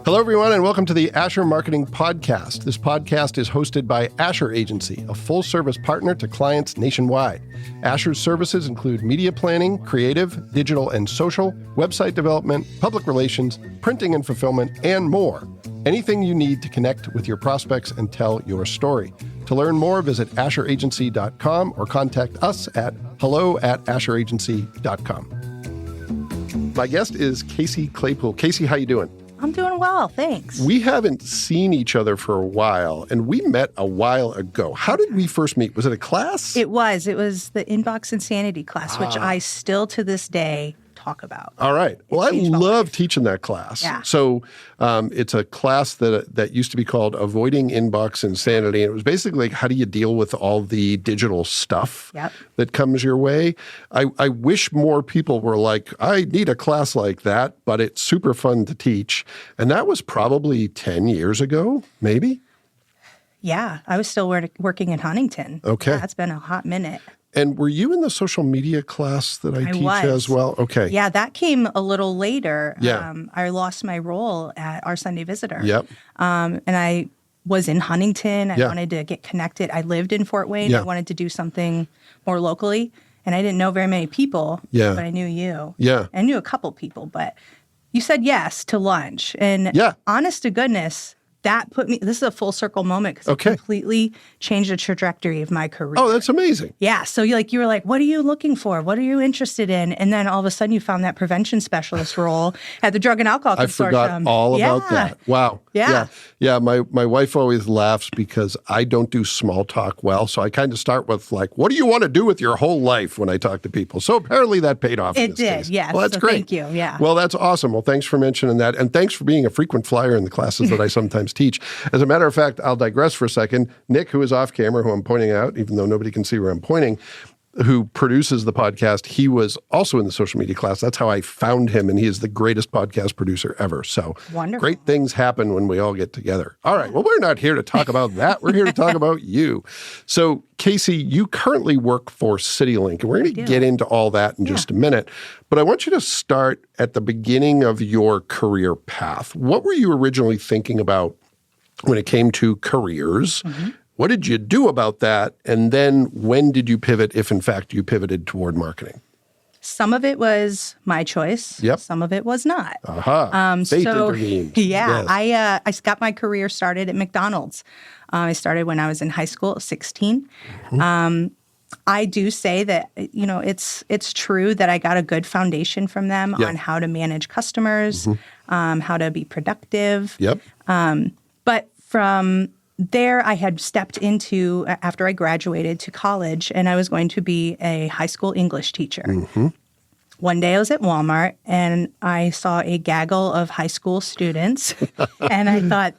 Hello, everyone, and welcome to the Asher Marketing Podcast. This podcast is hosted by Asher Agency, a full-service partner to clients nationwide. Asher's services include media planning, creative, digital and social, website development, public relations, printing and fulfillment, and more. Anything you need to connect with your prospects and tell your story. To learn more, visit asheragency.com or contact us at hello@asheragency.com. My guest is Casey Claypool. Casey, how you doing? I'm doing well, thanks. We haven't seen each other for a while, and we met a while ago. How did we first meet? Was it a class? It was the Inbox Insanity class, which I still to this day talk about. All right. Well, I love teaching that class. Yeah. So it's a class that used to be called Avoiding Inbox Insanity. And it was basically like, how do you deal with all the digital stuff that comes your way? I wish more people were like, I need a class like that, but it's super fun to teach. And that was probably 10 years ago, maybe? Yeah. I was still working in Huntington. Okay. Yeah, it's been a hot minute. And were you in the social media class that I teach as well? Okay. Yeah, that came a little later. Yeah. I lost my role at Our Sunday Visitor. Yep. And I was in Huntington. I wanted to get connected. I lived in Fort Wayne. I wanted to do something more locally. And I didn't know very many people, but I knew you. Yeah. I knew a couple people, but you said yes to lunch. And honest to goodness, that put me, this is a full circle moment because it completely changed the trajectory of my career. Oh, that's amazing. Yeah. So you were like, what are you looking for? What are you interested in? And then all of a sudden you found that prevention specialist role at the Drug and Alcohol Consortium. I forgot all about that. Wow. Yeah. Yeah. My wife always laughs because I don't do small talk well. So I kind of start with like, what do you want to do with your whole life when I talk to people? So apparently that paid off. It did. Case. Yes. Well, that's great. Thank you. Yeah. Well, that's awesome. Well, thanks for mentioning that. And thanks for being a frequent flyer in the classes that I sometimes teach. As a matter of fact, I'll digress for a second. Nick, who is off camera, who I'm pointing out, even though nobody can see where I'm pointing, who produces the podcast, he was also in the social media class. That's how I found him, and he is the greatest podcast producer ever. So wonderful. Great things happen when we all get together. All right. Well, we're not here to talk about that. We're here to talk about you. So, Casey, you currently work for CityLink, and we're going to get into all that in just a minute. But I want you to start at the beginning of your career path. What were you originally thinking about when it came to careers? Mm-hmm. What did you do about that? And then when did you pivot, if in fact you pivoted toward marketing? Some of it was my choice. Yep. Some of it was not. Fate intervened. Yeah. Yes. I got my career started at McDonald's. I started when I was in high school at 16. Mm-hmm. I do say that, it's true that I got a good foundation from them on how to manage customers, how to be productive. Yep. But from there, I had stepped into, after I graduated, to college, and I was going to be a high school English teacher. Mm-hmm. One day I was at Walmart, and I saw a gaggle of high school students, and I thought,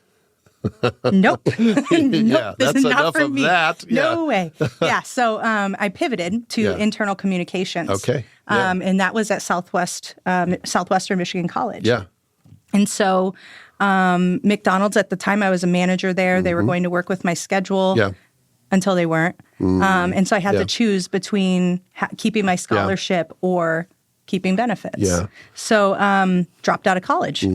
nope, this is not for me. No way. Yeah, so I pivoted to internal communications. Okay. And that was at Southwestern Michigan College. Yeah. And so McDonald's, at the time I was a manager there, they were going to work with my schedule until they weren't. And so I had to choose between keeping my scholarship or keeping benefits. Yeah. So dropped out of college,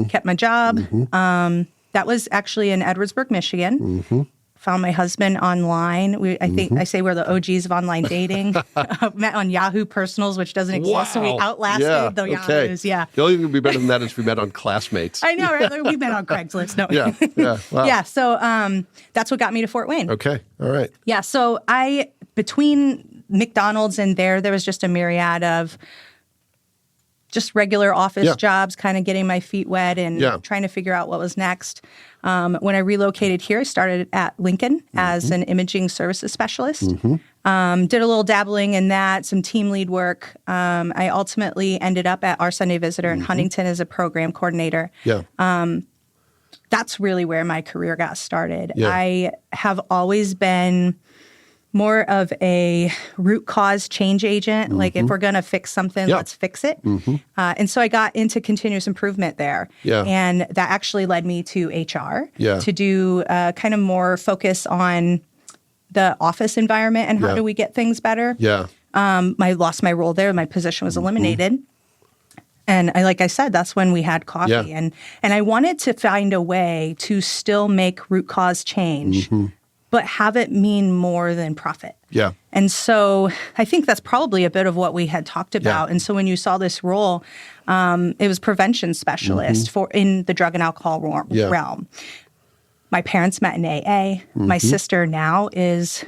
kept my job. That was actually in Edwardsburg, Michigan. Found my husband online. I say we're the OGs of online dating. Met on Yahoo Personals, which doesn't exist, so we outlasted the Yahoos. Yeah. The only thing that would be better than that is we met on Classmates. I know, right? We met on Craigslist. No. Wow. Yeah, so that's what got me to Fort Wayne. Okay, all right. Yeah, so between McDonald's and there was just a myriad of just regular office jobs, kind of getting my feet wet and trying to figure out what was next. When I relocated here, I started at Lincoln as an imaging services specialist. Did a little dabbling in that, some team lead work. I ultimately ended up at Our Sunday Visitor in Huntington as a program coordinator. Yeah. That's really where my career got started. Yeah. I have always been more of a root cause change agent. Like if we're going to fix something, let's fix it. And so I got into continuous improvement there. Yeah. And that actually led me to HR to do kind of more focus on the office environment and how do we get things better. Yeah. I lost my role there. My position was eliminated. And like I said, that's when we had coffee. Yeah. And I wanted to find a way to still make root cause change, but have it mean more than profit. Yeah. And so I think that's probably a bit of what we had talked about. Yeah. And so when you saw this role, it was prevention specialist in the drug and alcohol realm. My parents met in AA. My sister now is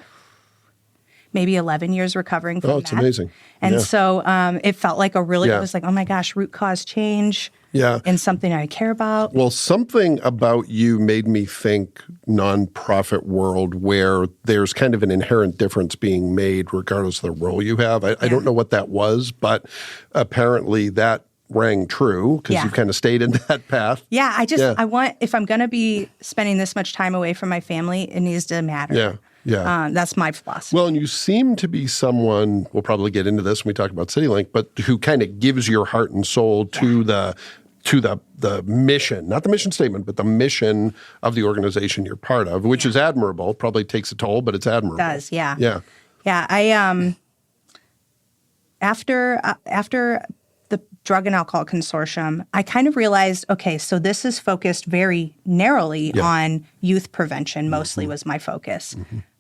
maybe 11 years recovering from that. Oh, it's amazing. And so it felt like it was like, oh my gosh, root cause change. Yeah. And something I care about. Well, something about you made me think nonprofit world where there's kind of an inherent difference being made regardless of the role you have. I don't know what that was, but apparently that rang true because you've kind of stayed in that path. Yeah, I want, if I'm going to be spending this much time away from my family, it needs to matter. Yeah. Yeah. That's my philosophy. Well, and you seem to be someone, we'll probably get into this when we talk about CityLink, but who kind of gives your heart and soul to the mission, not the mission statement, but the mission of the organization you're part of, which is admirable. Probably takes a toll, but it's admirable. It does, yeah. Yeah. Yeah, I after the Drug and Alcohol Consortium, I kind of realized, okay, so this is focused very narrowly on youth prevention, mostly was my focus.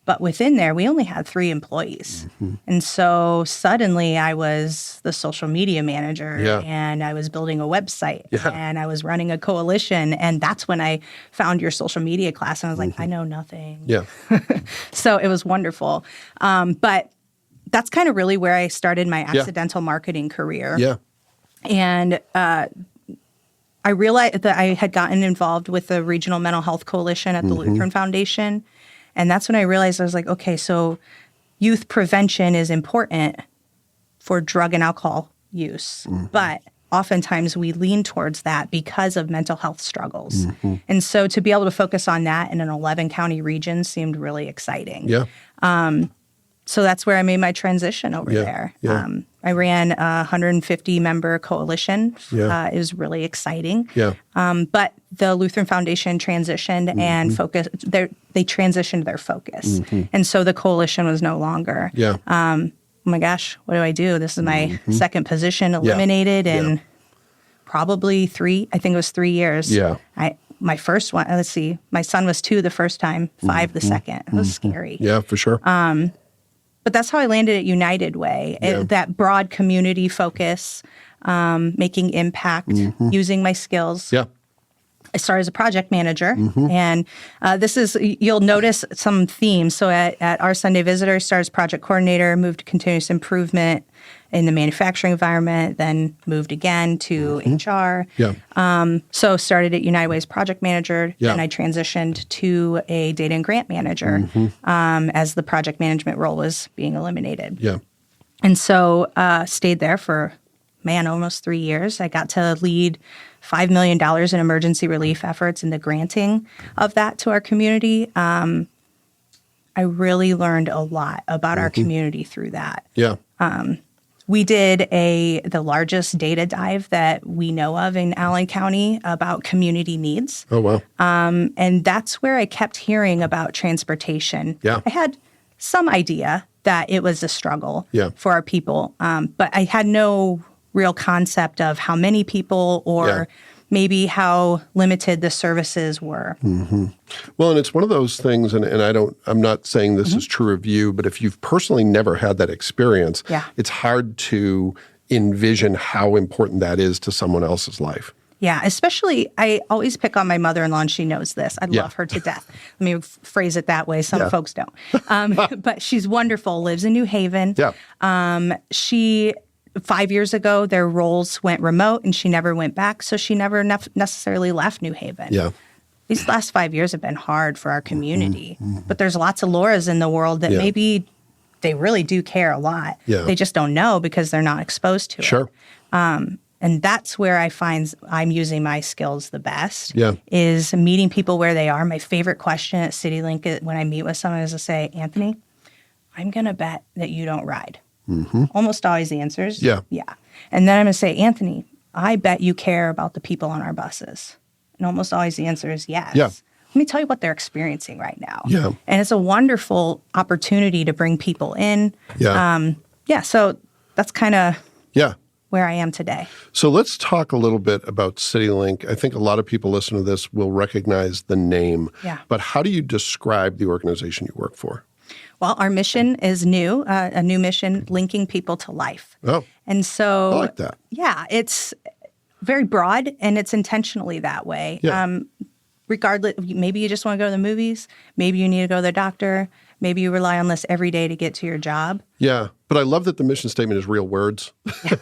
But within there, we only had 3 employees. And so suddenly I was the social media manager and I was building a website and I was running a coalition. And that's when I found your social media class and I was like, I know nothing. Yeah. So it was wonderful. But that's kind of really where I started my accidental marketing career. Yeah. And I realized that I had gotten involved with the Regional Mental Health Coalition at the Lutheran Foundation. And that's when I realized, I was like, okay, so youth prevention is important for drug and alcohol use. But oftentimes we lean towards that because of mental health struggles. And so to be able to focus on that in an 11-county region seemed really exciting. Yeah. So that's where I made my transition over there. Yeah. I ran a 150-member coalition. It was really exciting. Yeah. But the Lutheran Foundation transitioned and focused. They transitioned their focus, and so the coalition was no longer. Yeah. Oh my gosh, what do I do? This is my second position eliminated in probably 3. I think it was 3 years. Yeah. My first one. Let's see. My son was 2 the first time, 5 the second. It was scary. Yeah, for sure. But that's how I landed at United Way, that broad community focus, making impact, using my skills. Yeah. I started as a project manager, and you'll notice some themes. So at our Sunday Visitor, I started as project coordinator, moved to continuous improvement in the manufacturing environment, then moved again to HR. Yeah. So started at United Way as project manager, Yeah. then I transitioned to a data and grant manager as the project management role was being eliminated. Yeah. And so stayed there for, almost 3 years. I got to lead $5 million in emergency relief efforts and the granting of that to our community. I really learned a lot about our community through that. Yeah. We did the largest data dive that we know of in Allen County about community needs. Oh, wow. And that's where I kept hearing about transportation. Yeah. I had some idea that it was a struggle for our people, but I had no real concept of how many people or maybe how limited the services were. Well, and it's one of those things, and I'm not saying this is true of you, but if you've personally never had that experience, it's hard to envision how important that is to someone else's life. Yeah, especially, I always pick on my mother-in-law, and she knows this. I love her to death. Let me phrase it that way. Some folks don't. But she's wonderful, lives in New Haven. Yeah. She 5 years ago, their roles went remote and she never went back. So she never necessarily left New Haven. Yeah. These last 5 years have been hard for our community. But there's lots of Lauras in the world that maybe they really do care a lot. Yeah. They just don't know because they're not exposed to it. Sure. And that's where I find I'm using my skills the best, Yeah. is meeting people where they are. My favorite question at CityLink when I meet with someone is to say, Anthony, I'm going to bet that you don't ride. Almost always the answer is yeah. And then I'm going to say, Anthony, I bet you care about the people on our buses. And almost always the answer is yes. Yeah. Let me tell you what they're experiencing right now. Yeah. And it's a wonderful opportunity to bring people in. Yeah. So that's kind of where I am today. So let's talk a little bit about CityLink. I think a lot of people listen to this will recognize the name. Yeah. But how do you describe the organization you work for? Well, our mission is new, a new mission, linking people to life. Oh, and so I like that. Yeah, it's very broad, and it's intentionally that way. Yeah. Regardless, maybe you just want to go to the movies. Maybe you need to go to the doctor. Maybe you rely on this every day to get to your job. Yeah, but I love that the mission statement is real words. Yeah,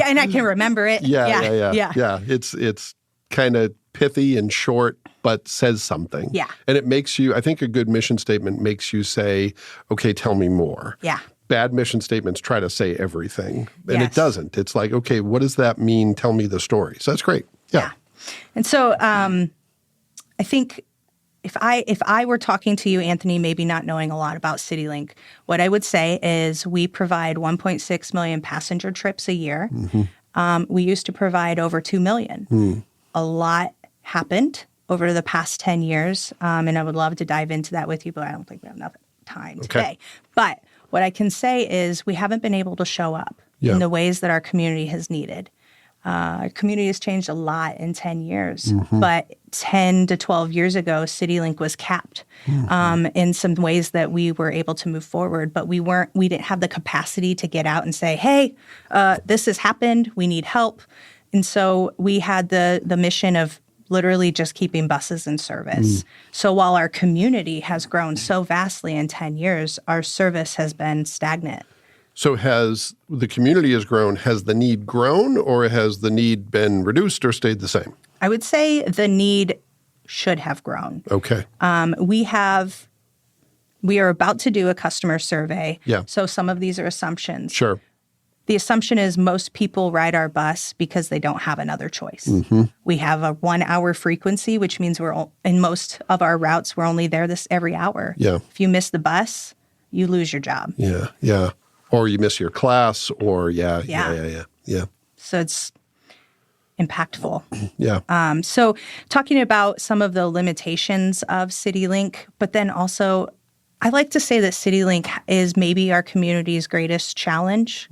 and I can remember it. Yeah. It's kind of pithy and short, but says something. Yeah. And it makes you, I think a good mission statement makes you say, okay, tell me more. Yeah. Bad mission statements try to say everything, and Yes. it doesn't. It's like, okay, what does that mean? Tell me the story. So that's great. Yeah. And so I think if I were talking to you, Anthony, maybe not knowing a lot about CityLink, what I would say is we provide 1.6 million passenger trips a year. We used to provide over 2 million. A lot happened over the past 10 years, and I would love to dive into that with you, but I don't think we have enough time today. But what I can say is we haven't been able to show up in the ways that our community has needed. Our community has changed a lot in 10 years, but 10 to 12 years ago, CityLink was capped in some ways that we were able to move forward, but we didn't have the capacity to get out and say, hey, this has happened, we need help. And so we had the mission of literally just keeping buses in service. So while our community has grown so vastly in 10 years, our service has been stagnant. So has the community has grown, has the need grown, or has the need been reduced or stayed the same? I would say the need should have grown. Okay. We are about to do a customer survey. Yeah. So some of these are assumptions. Sure. The assumption is most people ride our bus because they don't have another choice. We have a 1 hour frequency, which means in most of our routes, we're only there every hour. Yeah. If you miss the bus, you lose your job. Yeah. Or you miss your class, or yeah. So it's impactful. Yeah. So talking about some of the limitations of CityLink, but then also I like to say that CityLink is maybe our community's greatest challenge,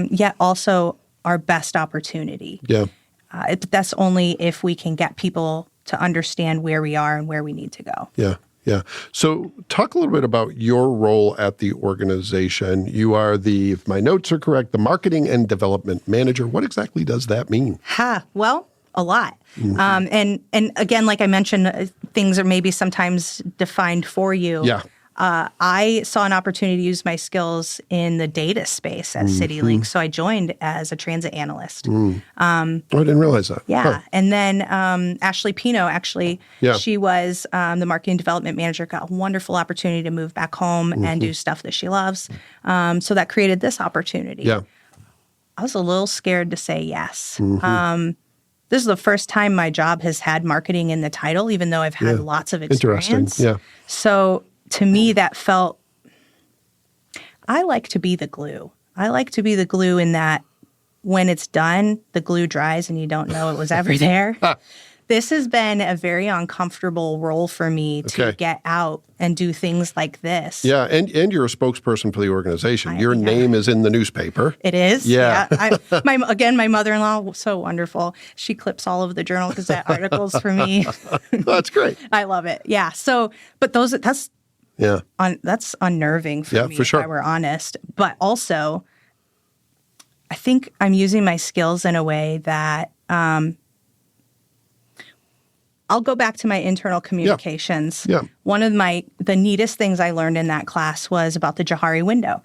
yet also our best opportunity. Yeah. But that's only if we can get people to understand where we are and where we need to go. Yeah. So talk a little bit about your role at the organization. You are if my notes are correct, the marketing and development manager. What exactly does that mean? Well, a lot. And again, like I mentioned, things are maybe sometimes defined for you. Yeah. I saw an opportunity to use my skills in the data space at CityLink, so I joined as a transit analyst. I didn't realize that. Yeah. Huh. And then Ashley Pino, she was the marketing development manager, got a wonderful opportunity to move back home and do stuff that she loves. So that created this opportunity. Yeah. I was a little scared to say yes. This is the first time my job has had marketing in the title, even though I've had lots of experience. Interesting. Yeah. So to me, that felt, I like to be the glue. I like to be the glue in that when it's done, the glue dries and you don't know it was ever there. This has been a very uncomfortable role for me to get out and do things like this. Yeah, and you're a spokesperson for the organization. Your name is in the newspaper. It is? Yeah. My mother-in-law, so wonderful. She clips all of the Journal Gazette articles for me. That's great. I love it. Yeah. So, but that's unnerving for me, for sure. if I were honest. But also, I think I'm using my skills in a way that I'll go back to my internal communications. Yeah. One of the neatest things I learned in that class was about the Johari window.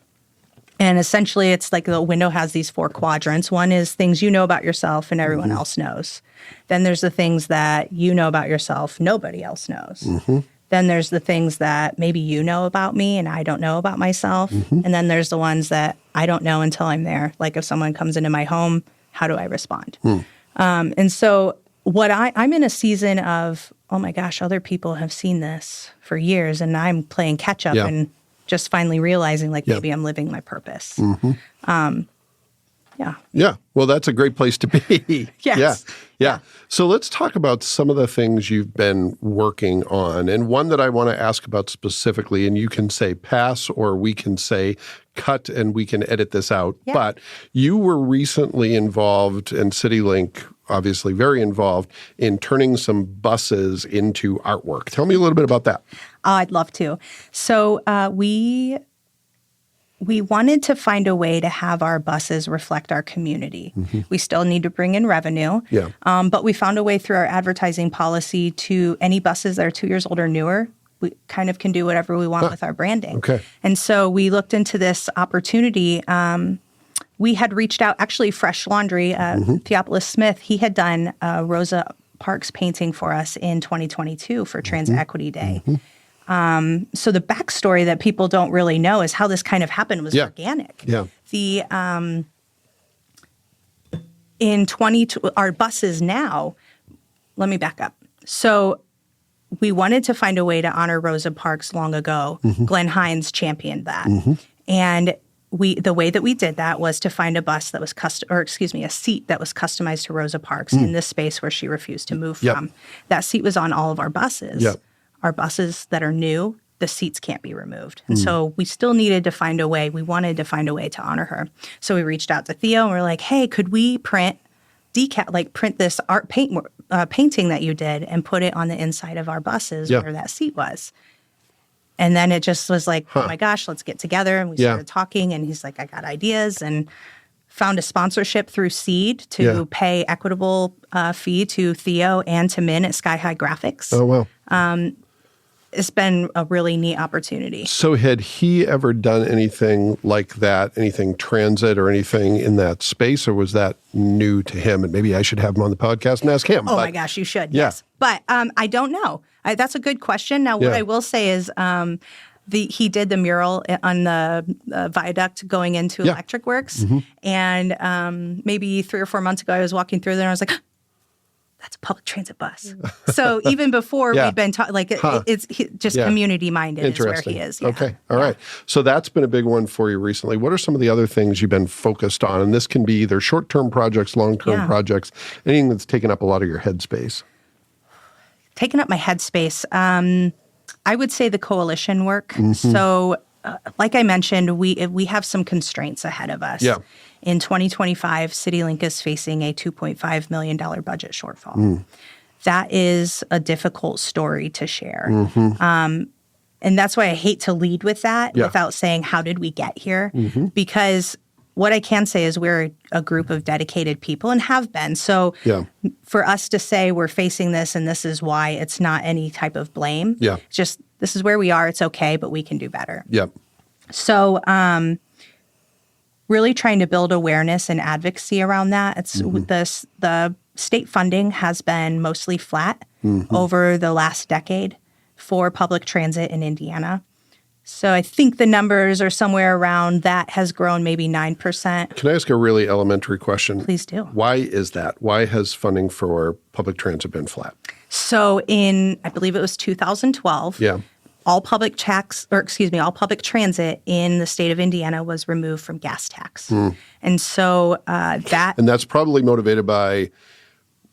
And essentially, it's like the window has these 4 quadrants. One is things you know about yourself and everyone else knows. Then there's the things that you know about yourself, nobody else knows. Then there's the things that maybe you know about me and I don't know about myself. And then there's the ones that I don't know until I'm there. Like if someone comes into my home, how do I respond? And so I'm in a season of, oh my gosh, other people have seen this for years and I'm playing catch up and just finally realizing maybe I'm living my purpose. Yeah. Yeah. Well, that's a great place to be. Yes. Yeah. So let's talk about some of the things you've been working on. And one that I want to ask about specifically, and you can say pass or we can say cut and we can edit this out. Yeah. But you were recently involved, and CityLink obviously very involved, in turning some buses into artwork. Tell me a little bit about that. I'd love to. So we wanted to find a way to have our buses reflect our community. Mm-hmm. We still need to bring in revenue, but we found a way through our advertising policy to any buses that are 2 years old or newer, we kind of can do whatever we want with our branding. Okay. And so we looked into this opportunity. We had reached out, actually Fresh Laundry, Theopolis Smith, he had done Rosa Parks painting for us in 2022 for Trans Equity Day. Mm-hmm. So the backstory that people don't really know is how this kind of happened was organic. Yeah. Our buses now, let me back up. So we wanted to find a way to honor Rosa Parks long ago. Mm-hmm. Glenn Hines championed that. Mm-hmm. And the way that we did that was to find a bus that was a seat that was customized to Rosa Parks in this space where she refused to move from. That seat was on all of our buses. Yep. Our buses that are new, the seats can't be removed. And so we still needed to find a way. We wanted to find a way to honor her. So we reached out to Theo and we're like, hey, could we print this art painting that you did and put it on the inside of our buses where that seat was? And then it just was like, oh my gosh, let's get together. And we started talking and he's like, I got ideas, and found a sponsorship through Seed to pay equitable fee to Theo and to Min at Sky High Graphics. Oh, wow. It's been a really neat opportunity. So had he ever done anything like that, anything transit or anything in that space, or was that new to him? And maybe I should have him on the podcast and ask him. My gosh, you should, yes. But I don't know. That's a good question. Now, what I will say is he did the mural on the viaduct going into Electric Works. Mm-hmm. And maybe 3 or 4 months ago, I was walking through there and I was like, that's a public transit bus. So even before we've been it's just community-minded is where he is. Yeah. Okay. All right. So that's been a big one for you recently. What are some of the other things you've been focused on? And this can be either short-term projects, long-term projects, anything that's taken up a lot of your headspace. Taken up my headspace. I would say the coalition work. Mm-hmm. So like I mentioned, we have some constraints ahead of us. Yeah. In 2025, CityLink is facing a $2.5 million budget shortfall. That is a difficult story to share. Mm-hmm. And that's why I hate to lead with that without saying, how did we get here? Mm-hmm. Because what I can say is we're a group of dedicated people and have been. So for us to say we're facing this and this is why, it's not any type of blame. Yeah. It's just, this is where we are. It's okay, but we can do better. Yep. So really trying to build awareness and advocacy around that. It's the state funding has been mostly flat over the last decade for public transit in Indiana. So I think the numbers are somewhere around that has grown maybe 9%. Can I ask a really elementary question? Please do. Why is that? Why has funding for public transit been flat? So I believe it was 2012. Yeah. All public transit in the state of Indiana was removed from gas tax. And so And that's probably motivated by,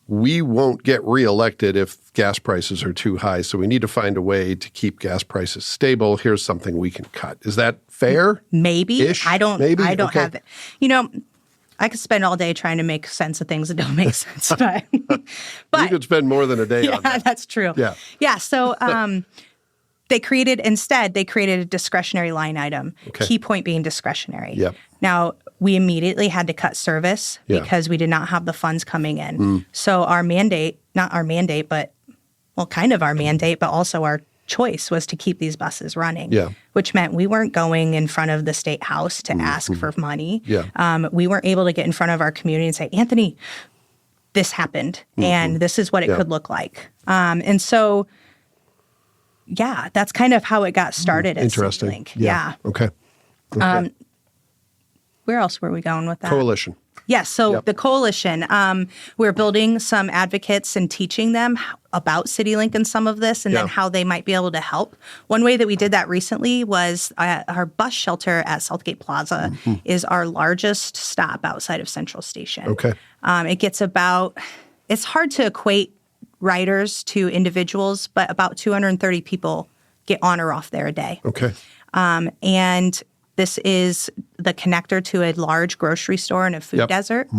we won't get reelected if gas prices are too high, so we need to find a way to keep gas prices stable. Here's something we can cut. Is that fair? Maybe. I don't have it. I could spend all day trying to make sense of things that don't make sense. But you could spend more than a day on that. Yeah, that's true. Yeah. Yeah, so they created a discretionary line item. Okay. Key point being discretionary. Yep. Now, we immediately had to cut service because we did not have the funds coming in. So our mandate, not our mandate, but kind of our mandate, but also our choice was to keep these buses running, which meant we weren't going in front of the state house to ask for money. Yeah. We weren't able to get in front of our community and say, Anthony, this happened and this is what it could look like. And so, that's kind of how it got started at Interesting. CityLink. Yeah. Okay. Where else were we going with that? Coalition. Yes. So the coalition, we're building some advocates and teaching them about CityLink and some of this, and then how they might be able to help. One way that we did that recently was our bus shelter at Southgate Plaza is our largest stop outside of Central Station. Okay. It gets it's hard to equate riders to individuals, but about 230 people get on or off there a day. Okay. And this is the connector to a large grocery store and a food desert.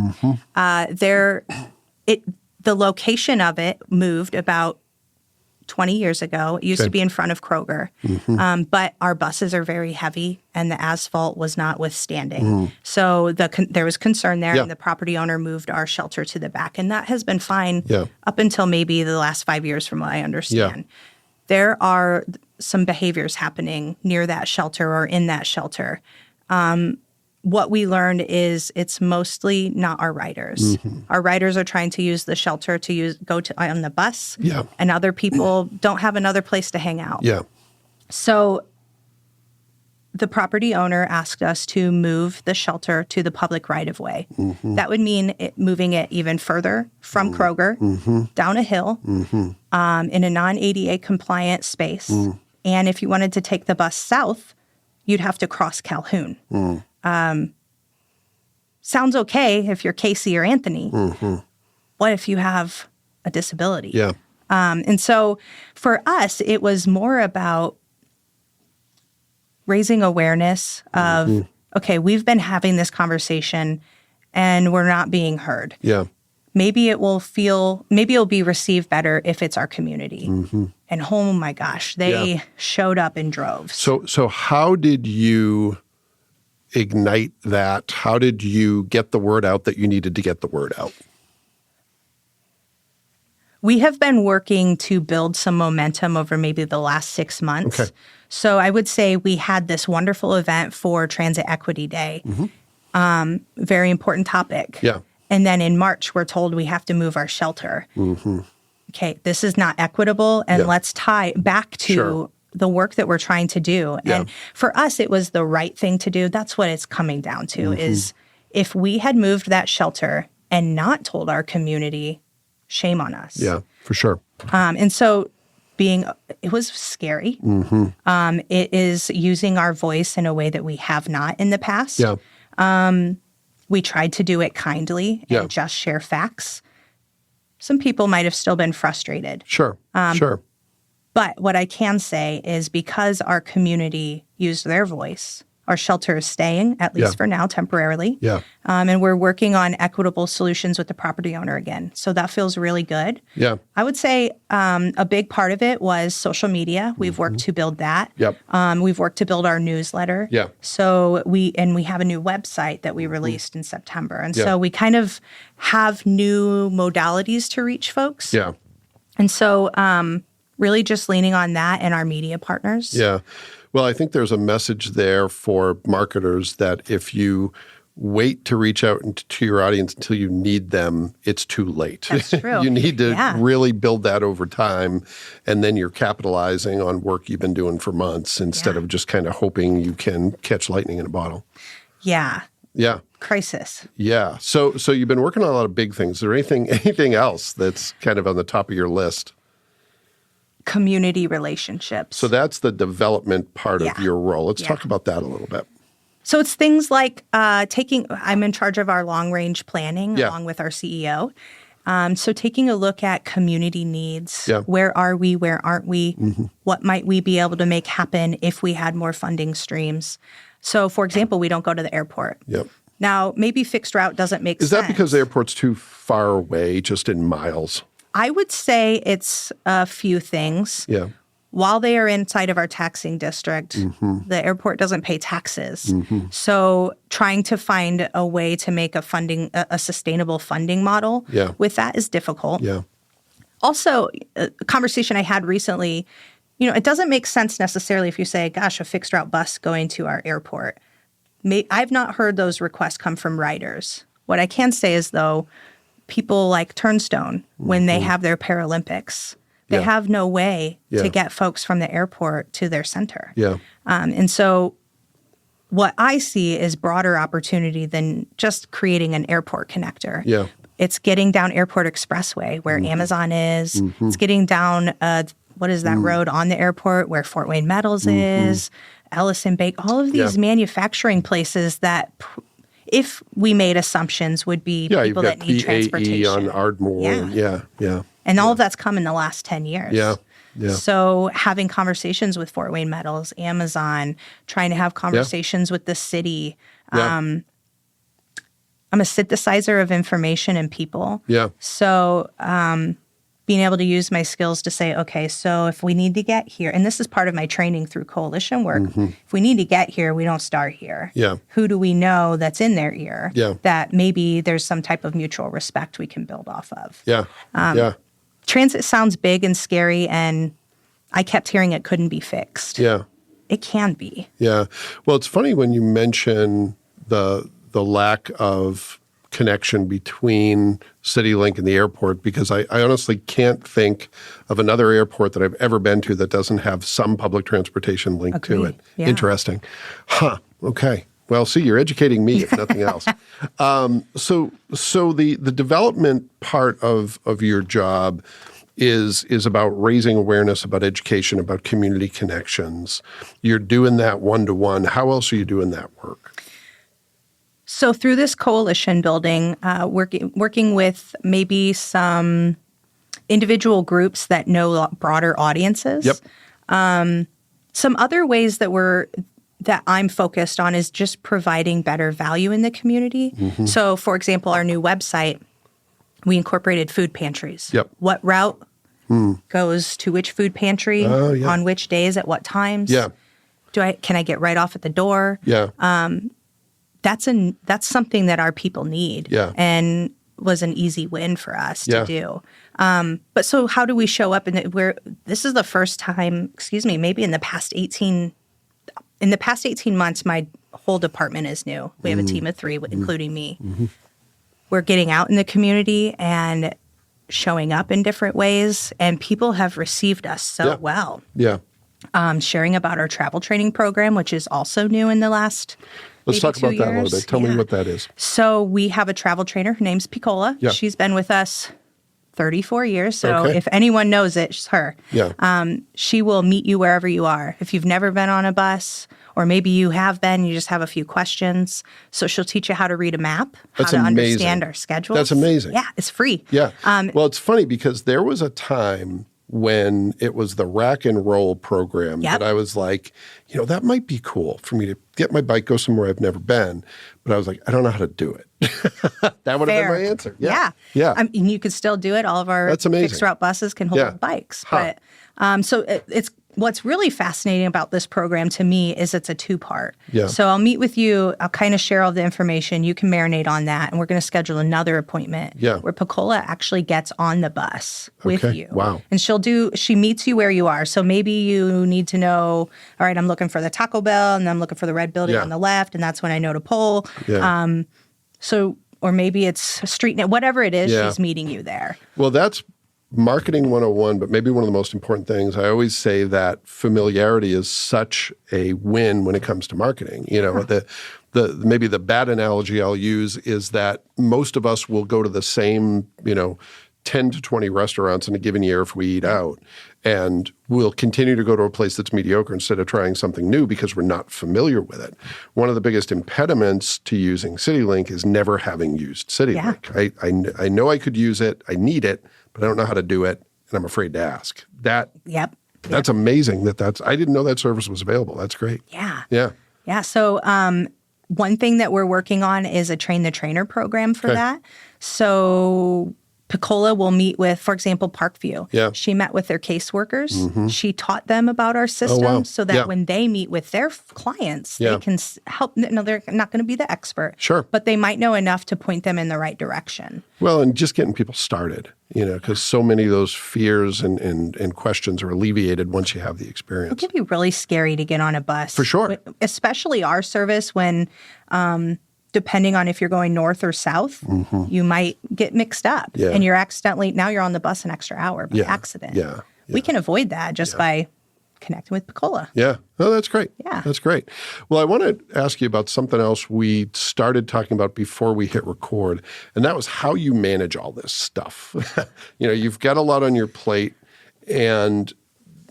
The location of it moved about 20 years ago. It used to be in front of Kroger, but our buses are very heavy and the asphalt was not withstanding. So there was concern there, and the property owner moved our shelter to the back, and that has been fine up until maybe the last 5 years from what I understand. There are some behaviors happening near that shelter or in that shelter. What we learned is it's mostly not our riders. Our riders are trying to use the shelter to go on the bus, and other people don't have another place to hang out. So the property owner asked us to move the shelter to the public right-of-way. That would mean moving it even further from Kroger, down a hill, in a non-ADA compliant space. And if you wanted to take the bus south, you'd have to cross Calhoun. Sounds okay if you're Casey or Anthony. What if you have a disability? And so for us, it was more about raising awareness of, okay, we've been having this conversation and we're not being heard. Maybe it'll be received better if it's our community. And oh my gosh, they showed up in droves. So how did you ignite that? How did you get the word out that you needed to get the word out? We have been working to build some momentum over maybe the last 6 months. Okay. So I would say we had this wonderful event for Transit Equity Day. Very important topic. And then in March, we're told we have to move our shelter. Okay, this is not equitable, and let's tie back to the work that we're trying to do. And for us, it was the right thing to do. That's what it's coming down to, is if we had moved that shelter and not told our community, shame on us. Yeah, for sure. And so it was scary. It is using our voice in a way that we have not in the past. We tried to do it kindly and just share facts. Some people might have still been frustrated. Sure. But what I can say is because our community used their voice, our shelter is staying, at least for now, temporarily. And we're working on equitable solutions with the property owner again. So that feels really good. I would say a big part of it was social media. We've worked to build that. We've worked to build our newsletter. So we have a new website that we released in September. And so we kind of have new modalities to reach folks. And so really just leaning on that and our media partners. Well, I think there's a message there for marketers that if you wait to reach out to your audience until you need them, it's too late. That's true. You need to really build that over time, and then you're capitalizing on work you've been doing for months instead of just kind of hoping you can catch lightning in a bottle. Crisis. So you've been working on a lot of big things. Is there anything else that's kind of on the top of your list? Community relationships. So that's the development part of your role. Let's talk about that a little bit. So it's things like I'm in charge of our long-range planning along with our CEO. So taking a look at community needs. Where are we? Where aren't we? What might we be able to make happen if we had more funding streams? So, for example, we don't go to the airport. Now, maybe fixed route doesn't make sense. Is that because the airport's too far away, just in miles? I would say it's a few things. While they are inside of our taxing district, the airport doesn't pay taxes. So trying to find a way to make a sustainable funding model with that is difficult. Also, a conversation I had recently, it doesn't make sense necessarily if you say, gosh, a fixed route bus going to our airport. I've not heard those requests come from riders. What I can say is, though, people like Turnstone, when they have their Paralympics, they have no way to get folks from the airport to their center. And so what I see is broader opportunity than just creating an airport connector. Yeah. It's getting down Airport Expressway where Amazon is. It's getting down, what is that road on the airport where Fort Wayne Metals is, Ellison Bake, all of these manufacturing places that if we made assumptions would be people that need transportation. On Ardmore. Yeah. And all of that's come in the last 10 years. Yeah. So having conversations with Fort Wayne Metals, Amazon, trying to have conversations with the city. I'm a synthesizer of information and people. Yeah. So being able to use my skills to say, okay, so if we need to get here, and this is part of my training through coalition work, if we need to get here, we don't start here. Yeah. Who do we know that's in their ear that maybe there's some type of mutual respect we can build off of? Yeah. Transit sounds big and scary, and I kept hearing it couldn't be fixed. Yeah. It can be. Yeah. Well, it's funny when you mention the lack of connection between CityLink and the airport, because I honestly can't think of another airport that I've ever been to that doesn't have some public transportation link to it. Yeah. Interesting. Okay. Well, see, you're educating me, if nothing else. So the development part of your job is about raising awareness, about education, about community connections. You're doing that one-to-one. How else are you doing that work? So through this coalition building, working with maybe some individual groups that know broader audiences. Yep. Some other ways that I'm focused on is just providing better value in the community. So, for example, our new website, we incorporated food pantries. Yep. What route goes to which food pantry, on which days, at what times? Yeah. Can I get right off at the door? Yeah. That's something that our people need. Yeah. And was an easy win for us to do. But so how do we show up? This is the first time, maybe in the past 18 months, my whole department is new. We have a team of 3, including me. We're getting out in the community and showing up in different ways, and people have received us so well. Yeah. Sharing about our travel training program, which is also new in the last Let's talk about 2 that a little years. bit. Tell me what that is. So we have a travel trainer. Her name's Piccola. Yeah. She's been with us 34 years. So if anyone knows it, it's her. Yeah. She will meet you wherever you are. If you've never been on a bus, or maybe you have been, you just have a few questions. So she'll teach you how to read a map, That's how to amazing. understand our schedules. That's amazing. Yeah, it's free. Yeah. Well, it's funny because there was a time when it was the rack and roll program that I was like, that might be cool for me to get my bike, go somewhere I've never been. But I was like, I don't know how to do it. That would have been my answer. Yeah. I mean, you could still do it. All of our fixed route buses can hold bikes. But so it's what's really fascinating about this program to me is it's a 2-part. Yeah. So I'll meet with you. I'll kind of share all the information. You can marinate on that. And we're going to schedule another appointment where Piccola actually gets on the bus with you. Wow. And she meets you where you are. So maybe you need to know, all right, I'm looking for the Taco Bell and I'm looking for the red building on the left. And that's when I know to pull. Yeah. Or maybe it's a street, whatever it is, she's meeting you there. Well, that's marketing 101, but maybe one of the most important things. I always say that familiarity is such a win when it comes to marketing. Maybe the bad analogy I'll use is that most of us will go to the same, 10 to 20 restaurants in a given year if we eat out. And we'll continue to go to a place that's mediocre instead of trying something new because we're not familiar with it. One of the biggest impediments to using CityLink is never having used CityLink. Yeah. I know I could use it. I need it, but I don't know how to do it, and I'm afraid to ask. That's amazing. I didn't know that service was available. That's great. Yeah. So one thing that we're working on is a train the trainer program for that. So Piccola will meet with, for example, Parkview. Yeah. She met with their caseworkers. She taught them about our system so that when they meet with their clients, they can help. No, they're not going to be the expert. Sure. But they might know enough to point them in the right direction. Well, and just getting people started, because so many of those fears and questions are alleviated once you have the experience. It can be really scary to get on a bus. For sure. Especially our service when depending on if you're going north or south, you might get mixed up. Yeah. And now you're on the bus an extra hour by accident. Yeah. We can avoid that just by connecting with Picola. Yeah. Oh, that's great. Yeah. That's great. Well, I want to ask you about something else we started talking about before we hit record, and that was how you manage all this stuff. You've got a lot on your plate, and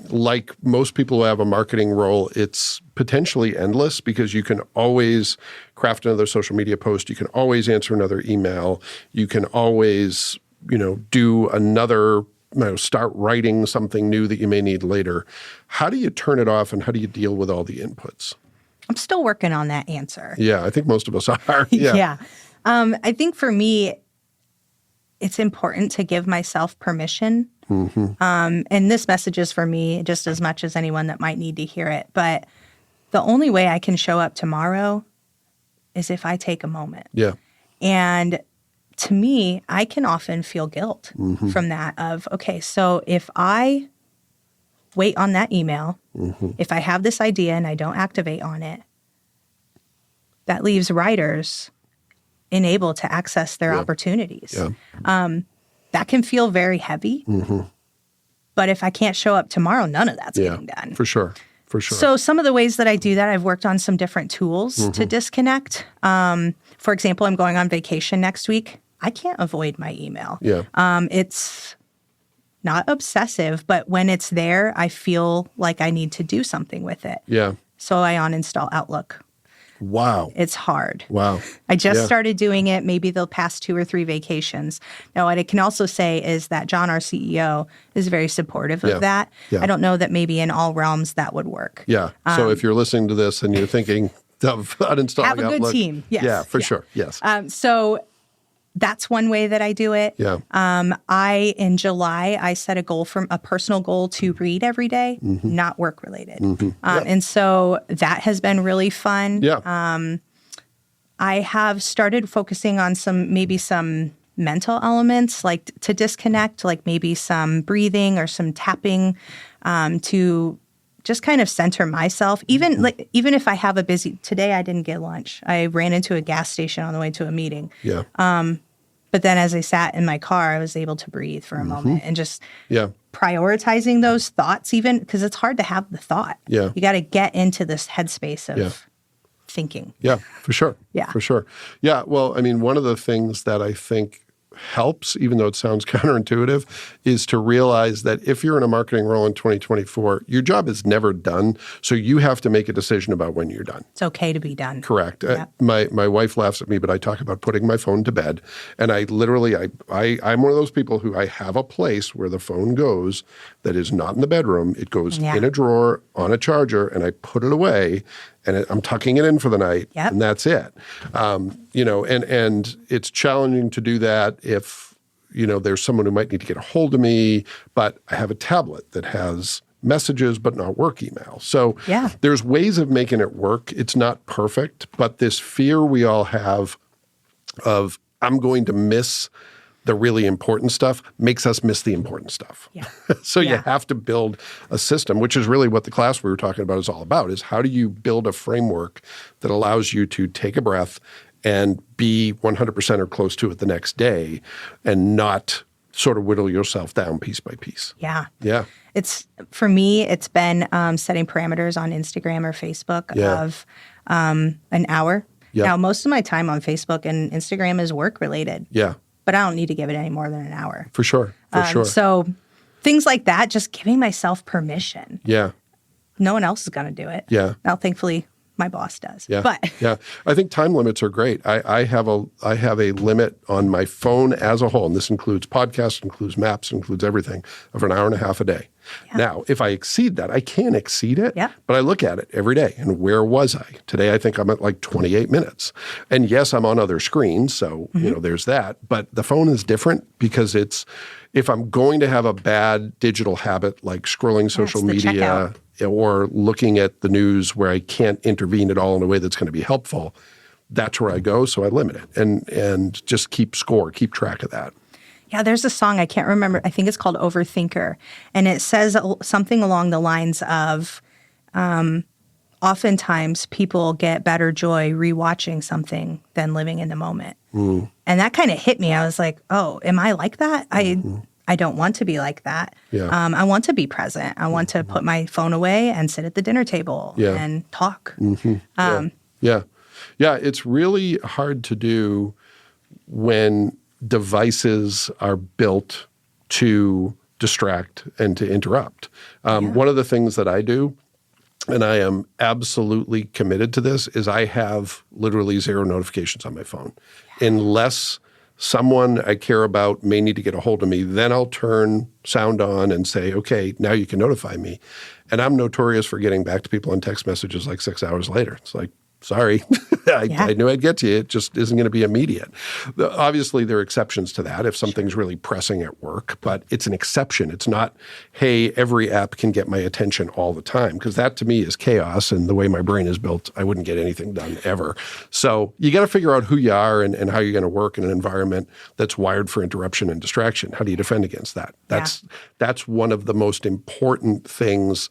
like most people who have a marketing role, it's potentially endless because you can always craft another social media post. You can always answer another email. You can always, do another start writing something new that you may need later. How do you turn it off and how do you deal with all the inputs? I'm still working on that answer. Yeah, I think most of us are. Yeah. Yeah. I think for me, it's important to give myself permission. Mm-hmm. And this message is for me just as much as anyone that might need to hear it. But the only way I can show up tomorrow is if I take a moment. Yeah. And to me, I can often feel guilt from that of, okay, so if I wait on that email, if I have this idea and I don't activate on it, that leaves writers unable to access their opportunities. Yeah. That can feel very heavy. But if I can't show up tomorrow, none of that's getting done. For sure. For sure. So some of the ways that I do that, I've worked on some different tools to disconnect. For example, I'm going on vacation next week. I can't avoid my email. Yeah. It's not obsessive, but when it's there, I feel like I need to do something with it. Yeah. So I uninstall Outlook. Wow. It's hard. Wow. I just started doing it maybe the past 2 or 3 vacations. Now, what I can also say is that John, our CEO, is very supportive of that. Yeah. I don't know that maybe in all realms that would work. Yeah. So if you're listening to this and you're thinking of uninstalling have a good Outlook, team. Yes. Yeah, for sure. Yes. So that's one way that I do it. Yeah. In July, I set a personal goal to read every day, not work related. And so that has been really fun. Yeah. I have started focusing on some mental elements, like to disconnect, like maybe some breathing or some tapping, to just kind of center myself. Even if I have today I didn't get lunch. I ran into a gas station on the way to a meeting. Yeah. But then as I sat in my car, I was able to breathe for a moment and just prioritizing those thoughts, even because it's hard to have the thought. Yeah. You got to get into this headspace of thinking. Yeah, for sure. Yeah. For sure. Yeah. Well, I mean, one of the things that I think helps, even though it sounds counterintuitive, is to realize that if you're in a marketing role in 2024, your job is never done. So you have to make a decision about when you're done. It's okay to be done. Correct. Yep. My wife laughs at me, but I talk about putting my phone to bed. And I literally, I'm one of those people who I have a place where the phone goes that is not in the bedroom. It goes in a drawer on a charger, and I put it away. And I'm tucking it in for the night, and that's it. And it's challenging to do that if, there's someone who might need to get a hold of me, but I have a tablet that has messages but not work email. So there's ways of making it work. It's not perfect, but this fear we all have of I'm going to miss the really important stuff makes us miss the important stuff. Yeah. So you have to build a system, which is really what the class we were talking about is all about, is how do you build a framework that allows you to take a breath and be 100% or close to it the next day and not sort of whittle yourself down piece by piece. Yeah. Yeah. For me, it's been setting parameters on Instagram or Facebook of an hour. Yeah. Now, most of my time on Facebook and Instagram is work related. Yeah. But I don't need to give it any more than an hour. For sure. For sure. So things like that, just giving myself permission. Yeah. No one else is going to do it. Yeah. Now, thankfully, my boss does. Yeah. But I think time limits are great. I have a limit on my phone as a whole, and this includes podcasts, includes maps, includes everything, of an hour and a half a day. Yeah. Now, if I exceed that, I can exceed it, but I look at it every day. And where was I? Today, I think I'm at like 28 minutes. And yes, I'm on other screens, so there's that. But the phone is different because if I'm going to have a bad digital habit like scrolling social media or looking at the news where I can't intervene at all in a way that's going to be helpful, that's where I go. So I limit it and just keep track of that. Yeah, there's a song, I can't remember, I think it's called Overthinker. And it says something along the lines of, oftentimes people get better joy rewatching something than living in the moment. And that kind of hit me. I was like, oh, am I like that? I don't want to be like that. Yeah. I want to be present. I want to put my phone away and sit at the dinner table and talk. Yeah. It's really hard to do when devices are built to distract and to interrupt. One of the things that I do, and I am absolutely committed to this, is I have literally 0 notifications on my phone. Unless someone I care about may need to get a hold of me, then I'll turn sound on and say, okay, now you can notify me. And I'm notorious for getting back to people on text messages like 6 hours later. It's like, sorry, I knew I'd get to you. It just isn't going to be immediate. Obviously, there are exceptions to that if something's really pressing at work, but it's an exception. It's not, hey, every app can get my attention all the time, because that to me is chaos, and the way my brain is built, I wouldn't get anything done ever. So you got to figure out who you are and how you're going to work in an environment that's wired for interruption and distraction. How do you defend against that? That's one of the most important things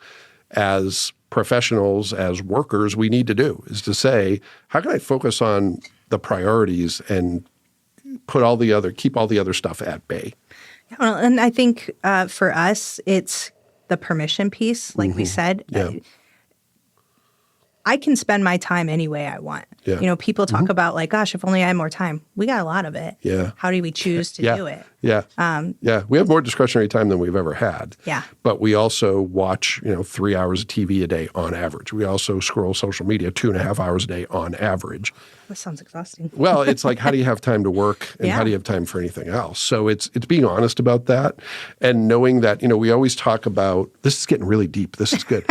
as professionals, as workers, we need to do, is to say, how can I focus on the priorities and keep all the other stuff at bay? Well, and I think for us, it's the permission piece, like we said. Yeah. I can spend my time any way I want. Yeah. People talk about like, gosh, if only I had more time. We got a lot of it. Yeah. How do we choose to do it? Yeah. We have more discretionary time than we've ever had. Yeah. But we also watch, 3 hours of TV a day on average. We also scroll social media 2.5 hours a day on average. That sounds exhausting. Well, it's like, how do you have time to work and how do you have time for anything else? So it's being honest about that and knowing that, we always talk about, this is getting really deep. This is good.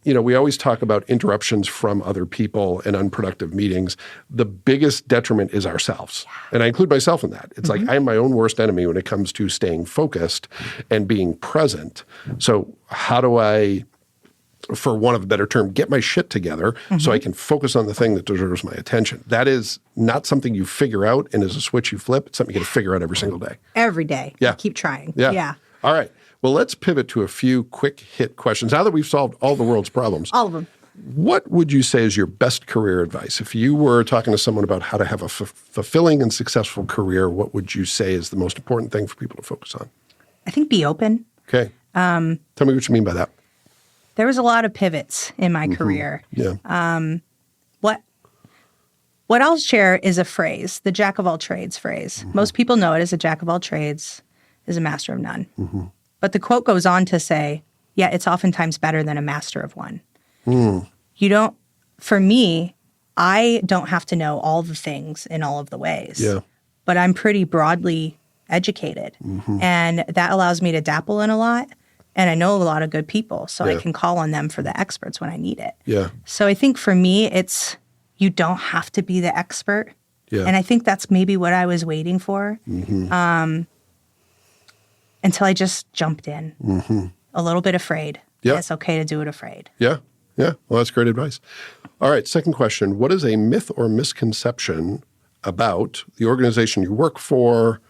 We always talk about interruptions from other people and unproductive meetings. The biggest detriment is ourselves. Yeah. And I include myself in that. It's like I'm my own worst enemy when it comes to staying focused and being present. So how do I, for want of a better term, get my shit together so I can focus on the thing that deserves my attention? That is not something you figure out and is a switch you flip. It's something you got to figure out every single day. Every day. Yeah. Keep trying. Yeah. All right. Well, let's pivot to a few quick hit questions. Now that we've solved all the world's problems. All of them. What would you say is your best career advice? If you were talking to someone about how to have a fulfilling and successful career, what would you say is the most important thing for people to focus on? I think be open. Okay. Tell me what you mean by that. There was a lot of pivots in my career. Yeah. What I'll share is a phrase, the jack of all trades phrase. Most people know it as a jack of all trades is a master of none. But the quote goes on to say, it's oftentimes better than a master of one. For me, I don't have to know all the things in all of the ways. Yeah. But I'm pretty broadly educated. And that allows me to dabble in a lot. And I know a lot of good people, so I can call on them for the experts when I need it. Yeah. So I think for me, it's you don't have to be the expert. Yeah. And I think that's maybe what I was waiting for until I just jumped in. A little bit afraid. Yeah. It's okay to do it afraid. Yeah. Yeah. Well, that's great advice. All right. Second question. What is a myth or misconception about the organization you work for,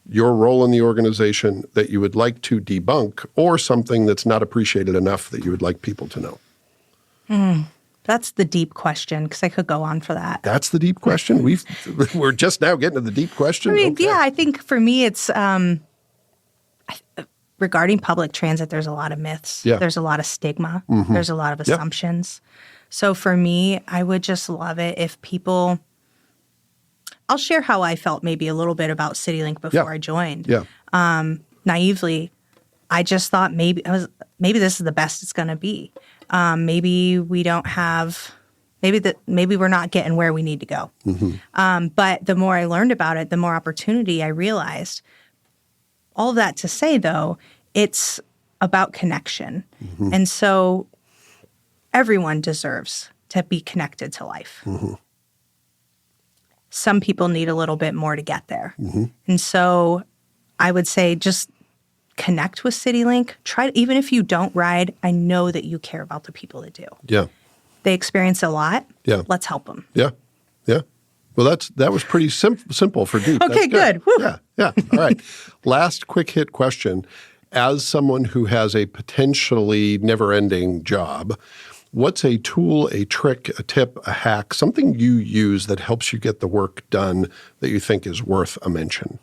your role in the organization that you would like to debunk, or something that's not appreciated enough that you would like people to know? That's the deep question, because I could go on for that. That's the deep question? We're just now getting to the deep question? I think for me it's regarding public transit, there's a lot of myths. Yeah. There's a lot of stigma. There's a lot of assumptions. So for me, I would just love it if people... I'll share how I felt maybe a little bit about CityLink before I joined. Yeah. Naively, I just thought maybe this is the best it's going to be. Maybe we don't have, maybe we're not getting where we need to go. But the more I learned about it, the more opportunity I realized. All of that to say, though, it's about connection. And so everyone deserves to be connected to life. Some people need a little bit more to get there. And so I would say just connect with CityLink. Even if you don't ride, I know that you care about the people that do. Yeah. They experience a lot. Yeah. Let's help them. Yeah. Yeah. Well, that was pretty simple for deep. Okay, That's good. Yeah. Yeah. All right. Last quick hit question. As someone who has a potentially never-ending job, what's a tool, a trick, a tip, a hack, something you use that helps you get the work done that you think is worth a mention?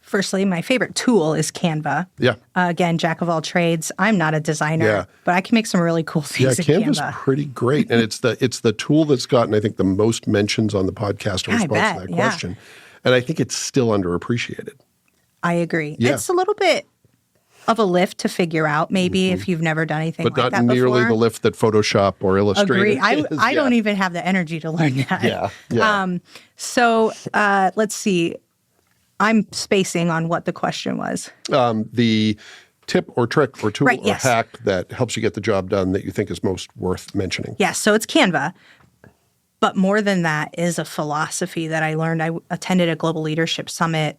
firstly, my favorite tool is Canva. Yeah. Again, jack of all trades. I'm not a designer, but I can make some really cool things in Canva. Canva's pretty great. And it's the tool that's gotten, I think, the most mentions on the podcast in response to that question. And I think it's still underappreciated. I agree. Yeah. It's a little bit of a lift to figure out, maybe, if you've never done anything like that before. But not nearly the lift that Photoshop or Illustrator is. I don't even have the energy to learn that. So let's see. I'm spacing on what the question was. The tip or trick or tool or hack that helps you get the job done that you think is most worth mentioning. Yes, so it's Canva. But more than that is a philosophy that I learned. I attended a global leadership summit,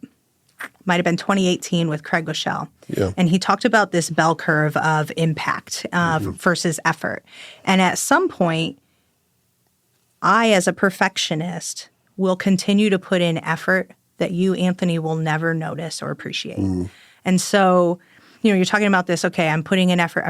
might have been 2018 with Craig Rochelle. Yeah. And he talked about this bell curve of impact versus effort. And at some point, I, as a perfectionist, will continue to put in effort that you, Anthony, will never notice or appreciate. And so, you're talking about this, okay, I'm putting in effort.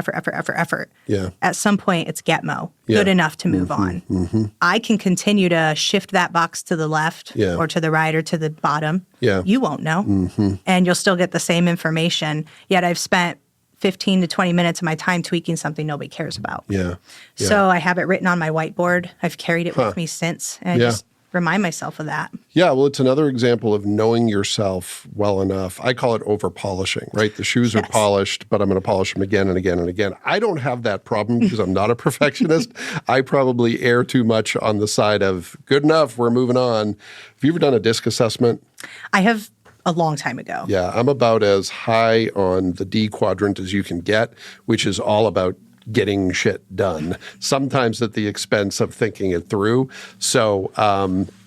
Yeah. At some point, it's Getmo, good enough to move on. I can continue to shift that box to the left or to the right or to the bottom. Yeah. You won't know. And you'll still get the same information, yet I've spent 15 to 20 minutes of my time tweaking something nobody cares about. Yeah. So I have it written on my whiteboard. I've carried it with me since. And I just remind myself of that. Yeah, well, it's another example of knowing yourself well enough. I call it over-polishing, right? The shoes are polished, but I'm going to polish them again and again and again. I don't have that problem because I'm not a perfectionist. I probably err too much on the side of good enough, we're moving on. Have you ever done a DISC assessment? I have a long time ago. Yeah, I'm about as high on the D quadrant as you can get, which is all about getting shit done, sometimes at the expense of thinking it through. So,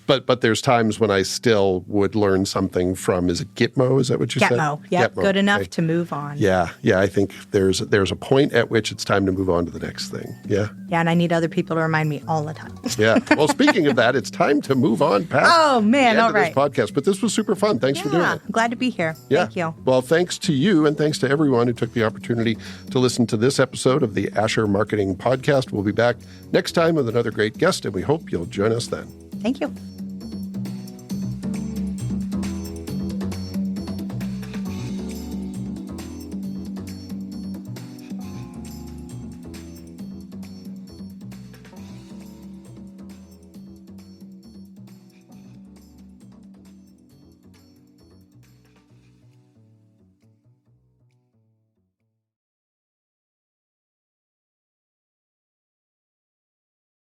but there's times when I still would learn something from, is it Gitmo? Is that what you said? Yeah, good enough to move on. Yeah, I think there's a point at which it's time to move on to the next thing. Yeah. Yeah, and I need other people to remind me all the time. Yeah. Well, speaking of that, it's time to move on past all right. this podcast. But this was super fun. Thanks for doing it. I'm glad to be here. Yeah. Thank you. Well, thanks to you and thanks to everyone who took the opportunity to listen to this episode of the Asher Marketing Podcast. We'll be back next time with another great guest, and we hope you'll join us then. Thank you.